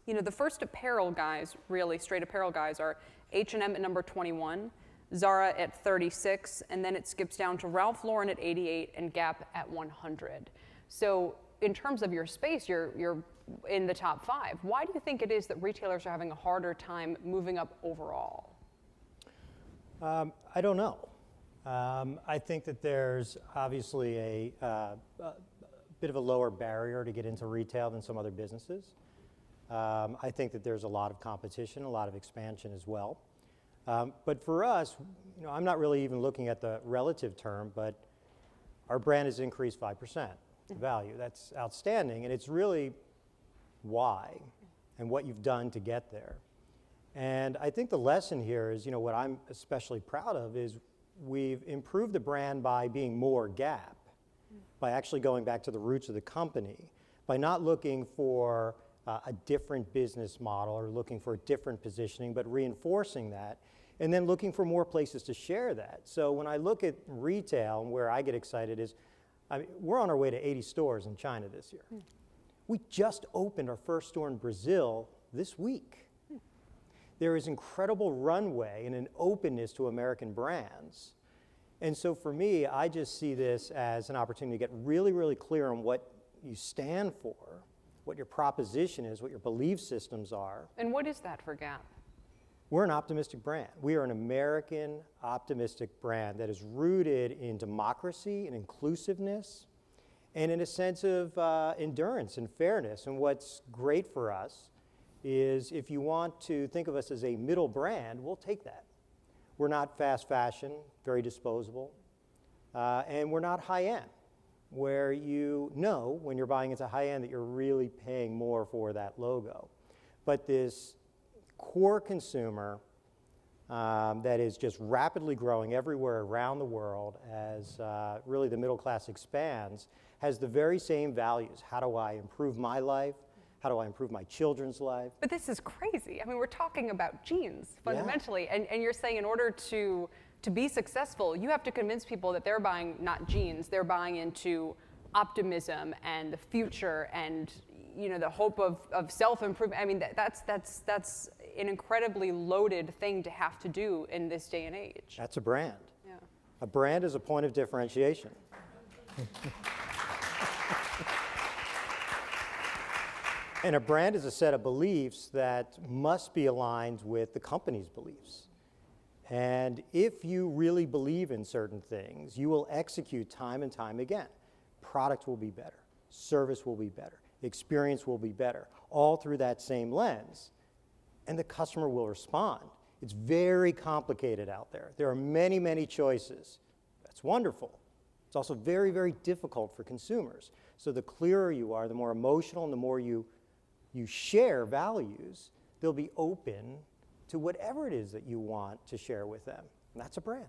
You know, the first apparel guys, really straight apparel guys, are H&M at number 21, Zara at 36, and then it skips down to Ralph Lauren at 88 and Gap at 100. So in terms of your space, you're in the top 5. Why do you think it is that retailers are having a harder time moving up overall? I don't know. I think that there's obviously a bit of a lower barrier to get into retail than some other businesses. I think that there's a lot of competition, a lot of expansion as well. But for us, you know, I'm not really even looking at the relative term, but our brand has increased 5% value. That's outstanding, and it's really why and what you've done to get there. And I think the lesson here is, you know, what I'm especially proud of is we've improved the brand by being more Gap, by actually going back to the roots of the company, by not looking for a different business model or looking for a different positioning, but reinforcing that, and then looking for more places to share that. So when I look at retail, and where I get excited is, I mean, we're on our way to 80 stores in China this year. We just opened our first store in Brazil this week. There is incredible runway and an openness to American brands. And so for me, I just see this as an opportunity to get really, really clear on what you stand for, what your proposition is, what your belief systems are. And what is that for Gap? We're an optimistic brand. We are an American optimistic brand that is rooted in democracy and inclusiveness and in a sense of endurance and fairness. And what's great for us is if you want to think of us as a middle brand, we'll take that. We're not fast fashion, very disposable, and we're not high end, where you know when you're buying into high end that you're really paying more for that logo. But this core consumer that is just rapidly growing everywhere around the world as really the middle class expands has the very same values. How do I improve my life? How do I improve my children's life? But this is crazy. I mean, we're talking about jeans fundamentally, yeah. and you're saying in order to be successful, you have to convince people that they're buying not jeans, they're buying into optimism and the future and, you know, the hope of self-improvement. I mean, that's an incredibly loaded thing to have to do in this day and age. That's a brand. Yeah. A brand is a point of differentiation. And a brand is a set of beliefs that must be aligned with the company's beliefs. And if you really believe in certain things, you will execute time and time again. Product will be better, service will be better, experience will be better, all through that same lens. And the customer will respond. It's very complicated out there. There are many, many choices. That's wonderful. It's also very, very difficult for consumers. So the clearer you are, the more emotional and the more you share values, they'll be open to whatever it is that you want to share with them. And that's a brand.